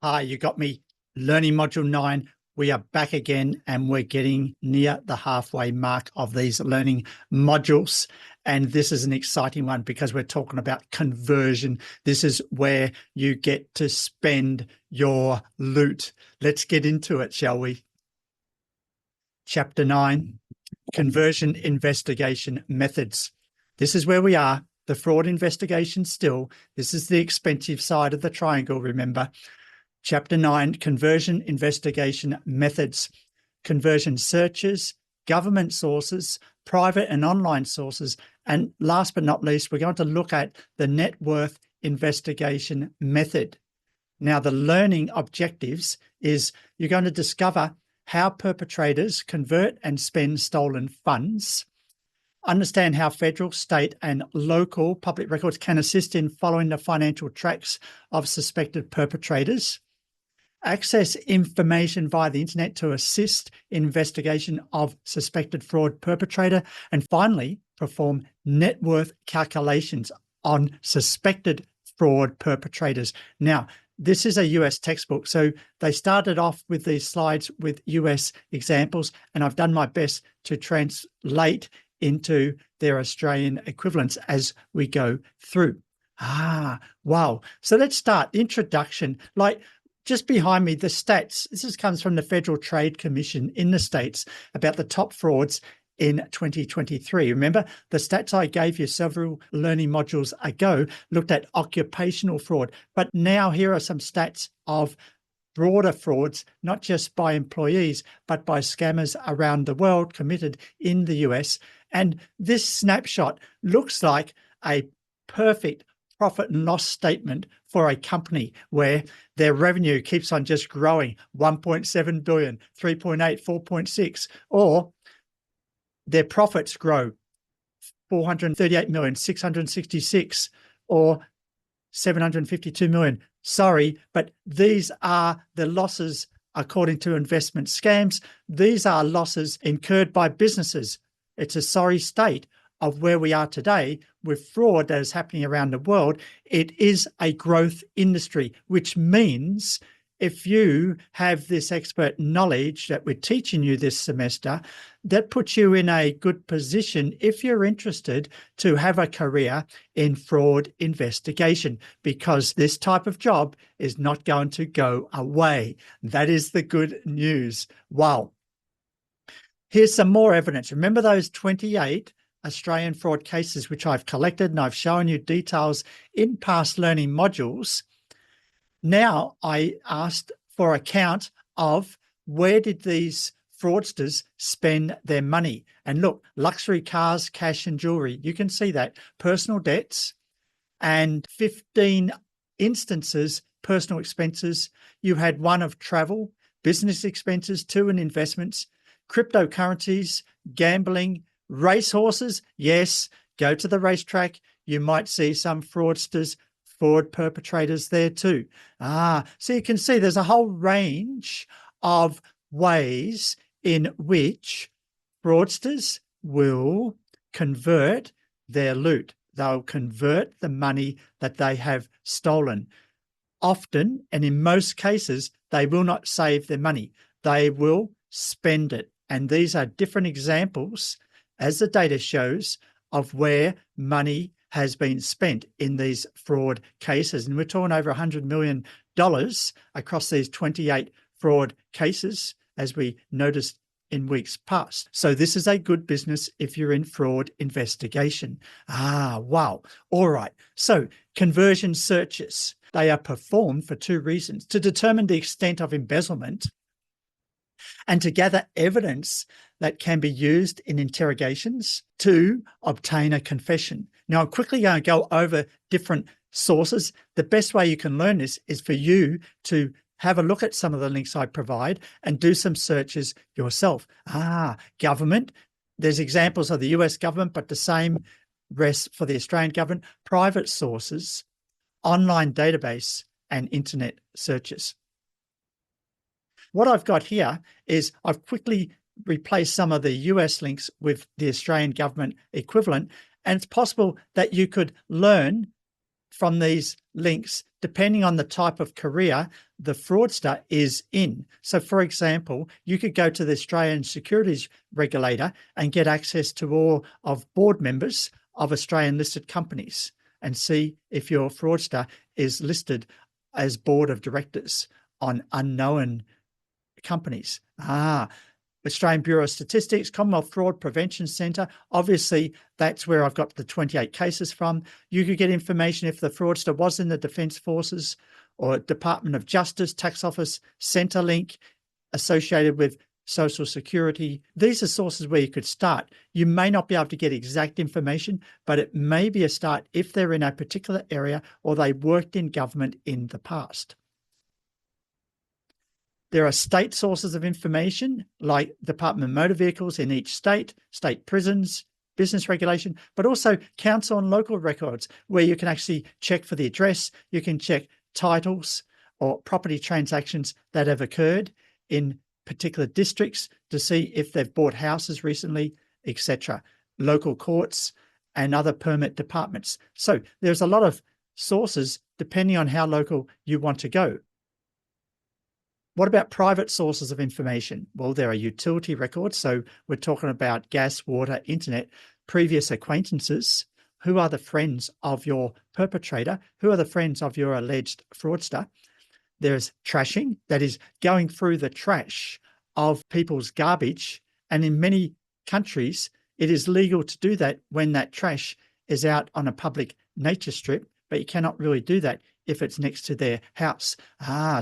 Hi, you got me. Learning Module 9. We are back again and we're getting near the halfway mark of these learning modules. And this is an exciting one because we're talking about conversion. This is where you get to spend your loot. Let's get into it, shall we? Chapter 9, Conversion Investigation Methods. This is where we are. The fraud investigation still. This is the expensive side of the triangle, remember. Chapter 9, Conversion Investigation Methods. Conversion searches, government sources, private and online sources, and last but not least, we're going to look at the net worth investigation method. Now, the learning objectives is you're going to discover how perpetrators convert and spend stolen funds, understand how federal, state, and local public records can assist in following the financial tracks of suspected perpetrators, access information via the internet to assist in investigation of suspected fraud perpetrator, and finally, perform net worth calculations on suspected fraud perpetrators. Now, this is a US textbook, so they started off with these slides with US examples, and I've done my best to translate into their Australian equivalents as we go through. Wow. So let's start. Introduction. Just behind me, the stats. This comes from the Federal Trade Commission in the States about the top frauds in 2023. Remember, the stats I gave you several learning modules ago looked at occupational fraud, but now here are some stats of broader frauds, not just by employees, but by scammers around the world committed in the US. And this snapshot looks like a perfect profit and loss statement for a company where their revenue keeps on just growing, 1.7 billion, 3.8, 4.6, or their profits grow 438 million, 666, or 752 million. Sorry, but these are the losses according to investment scams. These are losses incurred by businesses. It's a sorry state of where we are today with fraud that is happening around the world. It is a growth industry, which means if you have this expert knowledge that we're teaching you this semester, that puts you in a good position if you're interested to have a career in fraud investigation, because this type of job is not going to go away. That is the good news. Wow. Here's some more evidence. Remember those 28 Australian fraud cases which I've collected and I've shown you details in past learning modules. Now I asked for a count of where did these fraudsters spend their money. And look, luxury cars, cash and jewelry. You can see that. Personal debts and 15 instances, personal expenses. You had one of travel, business expenses, 2 in investments, cryptocurrencies, gambling, racehorses. Yes, go to the racetrack. You might see some fraudsters, fraud perpetrators there too. So you can see there's a whole range of ways in which fraudsters will convert their loot. They'll convert the money that they have stolen. Often, and in most cases, they will not save their money. They will spend it. And these are different examples, as the data shows, of where money has been spent in these fraud cases. And we're talking over $100 million across these 28 fraud cases, as we noticed in weeks past. So this is a good business if you're in fraud investigation. Wow. All right. So conversion searches, they are performed for 2 reasons: to determine the extent of embezzlement and to gather evidence that can be used in interrogations to obtain a confession. Now, I'm quickly going to go over different sources. The best way you can learn this is for you to have a look at some of the links I provide and do some searches yourself. Government. There's examples of the US government, but the same rest for the Australian government. Private sources, online database, and internet searches. What I've got here is I've quickly replaced some of the US links with the Australian government equivalent, and it's possible that you could learn from these links, depending on the type of career the fraudster is in. So, for example, you could go to the Australian Securities Regulator and get access to all of board members of Australian listed companies and see if your fraudster is listed as board of directors on unknown companies. Australian Bureau of Statistics, Commonwealth Fraud Prevention Centre. Obviously, that's where I've got the 28 cases from. You could get information if the fraudster was in the Defence Forces or Department of Justice, Tax Office, Centrelink, associated with Social Security. These are sources where you could start. You may not be able to get exact information, but it may be a start if they're in a particular area or they worked in government in the past. There are state sources of information like Department of Motor Vehicles in each state, state prisons, business regulation, but also council and local records where you can actually check for the address, you can check titles or property transactions that have occurred in particular districts to see if they've bought houses recently, etc. Local courts and other permit departments. So there's a lot of sources depending on how local you want to go. What about private sources of information? Well, there are utility records. So we're talking about gas, water, internet, previous acquaintances. Who are the friends of your perpetrator? Who are the friends of your alleged fraudster? There's trashing, that is going through the trash of people's garbage. And in many countries, it is legal to do that when that trash is out on a public nature strip, but you cannot really do that if it's next to their house.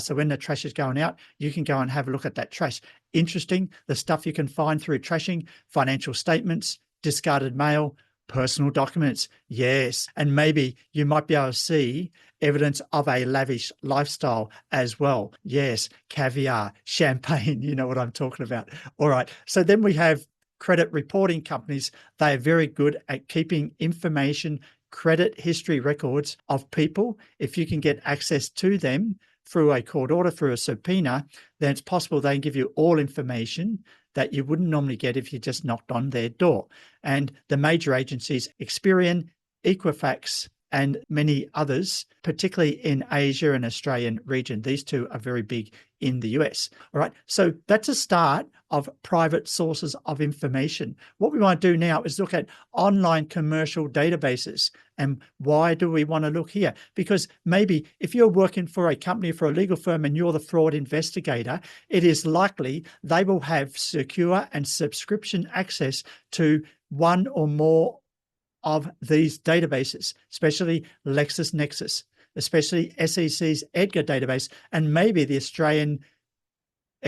So when the trash is going out, you can go and have a look at that trash. Interesting, the stuff you can find through trashing: financial statements, discarded mail, personal documents. Yes, and maybe you might be able to see evidence of a lavish lifestyle as well. Yes, caviar, champagne, you know what I'm talking about. All right, so then we have credit reporting companies. They are very good at keeping information, credit history records of people. If you can get access to them through a court order, through a subpoena, then it's possible they can give you all information that you wouldn't normally get if you just knocked on their door. And the major agencies, Experian, Equifax, and many others, particularly in Asia and Australian region. These two are very big in the US. All right, so that's a start of private sources of information. What we want to do now is look at online commercial databases. And why do we want to look here? Because maybe if you're working for a company, for a legal firm, and you're the fraud investigator, it is likely they will have secure and subscription access to one or more of these databases, especially LexisNexis, especially SEC's Edgar database, and maybe the Australian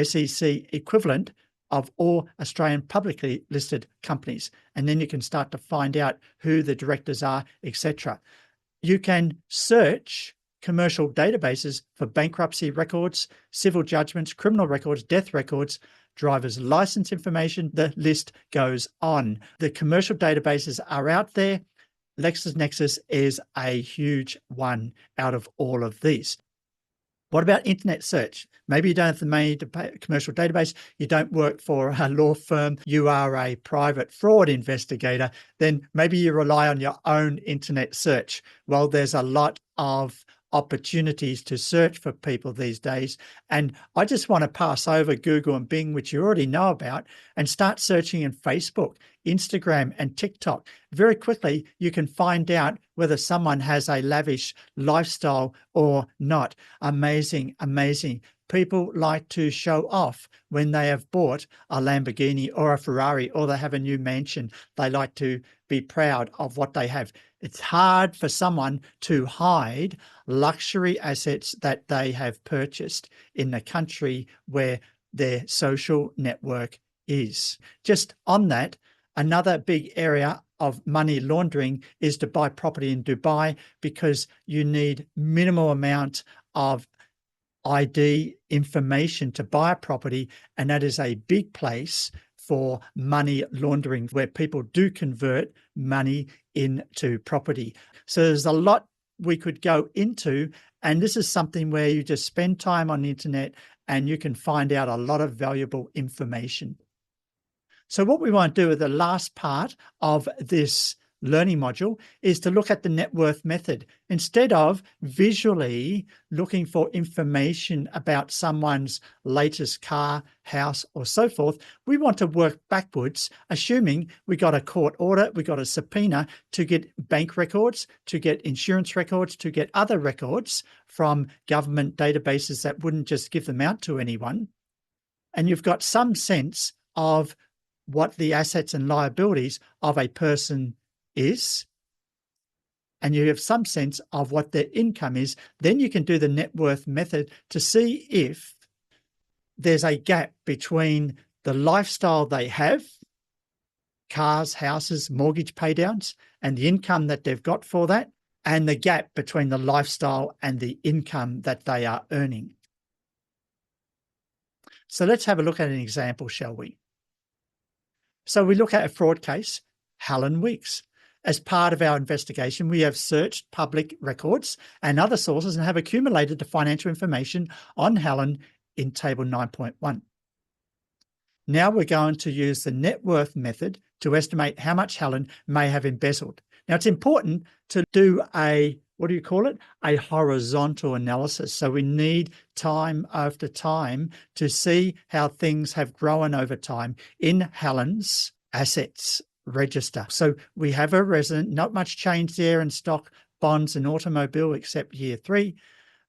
SEC equivalent of all Australian publicly listed companies. And then you can start to find out who the directors are, etc. You can search commercial databases for bankruptcy records, civil judgments, criminal records, death records, driver's license information. The list goes on. The commercial databases are out there. LexisNexis is a huge one out of all of these. What about internet search? Maybe you don't have the money to pay a commercial database, you don't work for a law firm, you are a private fraud investigator, then maybe you rely on your own internet search. Well, there's a lot of opportunities to search for people these days. And I just want to pass over Google and Bing, which you already know about, and start searching in Facebook, Instagram, and TikTok. Very quickly, you can find out whether someone has a lavish lifestyle or not. Amazing, amazing. People like to show off when they have bought a Lamborghini or a Ferrari, or they have a new mansion. They like to be proud of what they have. It's hard for someone to hide luxury assets that they have purchased in the country where their social network is. Just on that, another big area of money laundering is to buy property in Dubai, because you need minimal amount of ID information to buy a property, and that is a big place for money laundering, where people do convert money into property. So there's a lot we could go into, and this is something where you just spend time on the internet and you can find out a lot of valuable information. So what we want to do with the last part of this learning module is to look at the net worth method. Instead of visually looking for information about someone's latest car, house, or so forth, we want to work backwards, assuming we got a court order, we got a subpoena to get bank records, to get insurance records, to get other records from government databases that wouldn't just give them out to anyone. And you've got some sense of what the assets and liabilities of a person is, and you have some sense of what their income is, then you can do the net worth method to see if there's a gap between the lifestyle they have, cars, houses, mortgage paydowns, and the income that they've got for that, and the gap between the lifestyle and the income that they are earning. So let's have a look at an example, shall we? So we look at a fraud case, Helen Weeks. As part of our investigation, we have searched public records and other sources and have accumulated the financial information on Helen in Table 9.1. Now we're going to use the net worth method to estimate how much Helen may have embezzled. Now it's important to do a, what do you call it? A horizontal analysis. So we need time after time to see how things have grown over time in Helen's assets register. So we have a resident, not much change there in stock, bonds and automobile except year 3.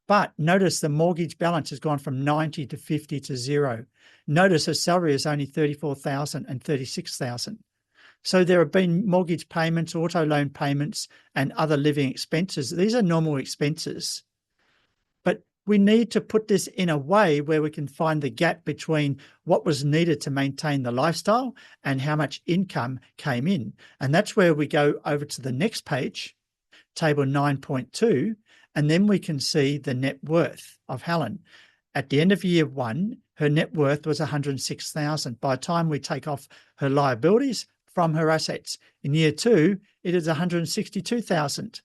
But notice the mortgage balance has gone from 90 to 50 to 0. Notice her salary is only 34,000 and 36,000. So there have been mortgage payments, auto loan payments, and other living expenses. These are normal expenses. But we need to put this in a way where we can find the gap between what was needed to maintain the lifestyle and how much income came in. And that's where we go over to the next page, Table 9.2, and then we can see the net worth of Helen. At the end of year 1, her net worth was 106,000. By the time we take off her liabilities from her assets, in year 2, it is 162,000.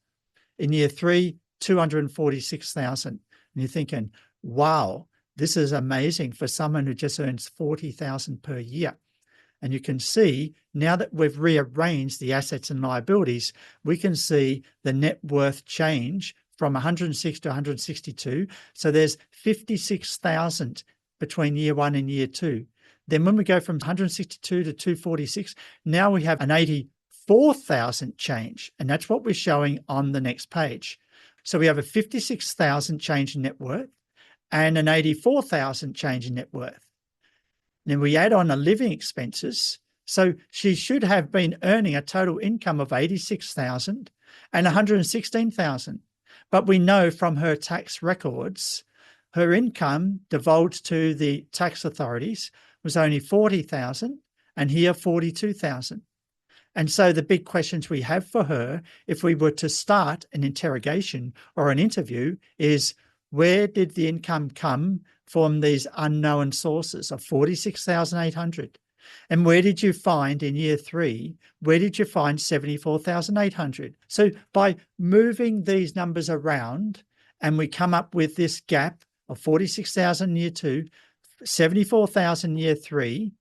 In year 3, 246,000. And you're thinking, wow, this is amazing for someone who just earns 40,000 per year. And you can see now that we've rearranged the assets and liabilities, we can see the net worth change from 106 to 162. So there's 56,000 between year 1 and year 2. Then when we go from 162 to 246, now we have an 84,000 change. And that's what we're showing on the next page. So we have a 56,000 change in net worth and an 84,000 change in net worth. Then we add on the living expenses. So she should have been earning a total income of 86,000 and 116,000. But we know from her tax records, her income divulged to the tax authorities was only 40,000 and here 42,000. And so the big questions we have for her, if we were to start an interrogation or an interview, is where did the income come from these unknown sources of 46,800? And where did you find in year 3, where did you find 74,800? So by moving these numbers around and we come up with this gap of 46,000 year 2, 74,000 year 3,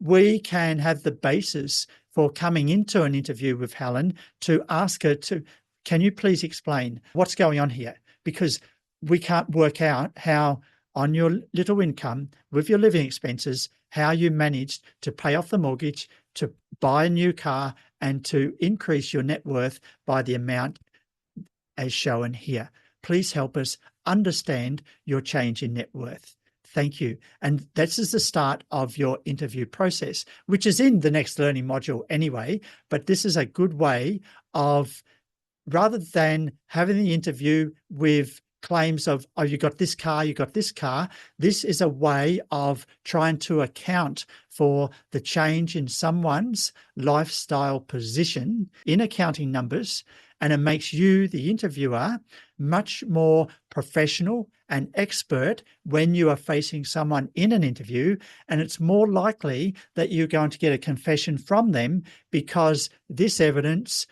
we can have the basis for coming into an interview with Helen to ask her to, can you please explain what's going on here? Because we can't work out how on your little income with your living expenses, how you managed to pay off the mortgage, to buy a new car, and to increase your net worth by the amount as shown here. Please help us understand your change in net worth. Thank you. And this is the start of your interview process, which is in the next learning module anyway, but this is a good way of, rather than having the interview with claims of, oh, you got this car, you got this car. This is a way of trying to account for the change in someone's lifestyle position in accounting numbers. And it makes you, the interviewer, much more professional and expert when you are facing someone in an interview. And it's more likely that you're going to get a confession from them because this evidence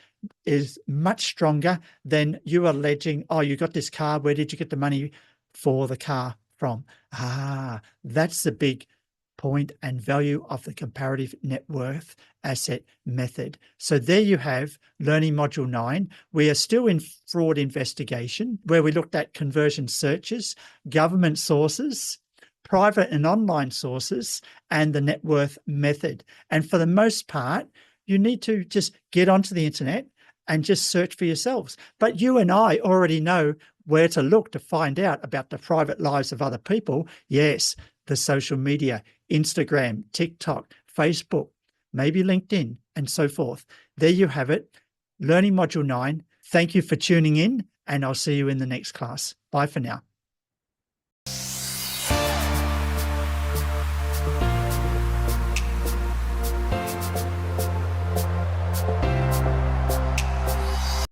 is much stronger than you alleging, oh, you got this car, where did you get the money for the car from? That's the big point, and value of the comparative net worth asset method. So there you have Learning Module 9. We are still in fraud investigation, where we looked at conversion searches, government sources, private and online sources, and the net worth method. And for the most part, you need to just get onto the internet and just search for yourselves. But you and I already know where to look to find out about the private lives of other people. Yes, the social media, Instagram, TikTok, Facebook, maybe LinkedIn, and so forth. There you have it. Learning Module 9. Thank you for tuning in, and I'll see you in the next class. Bye for now.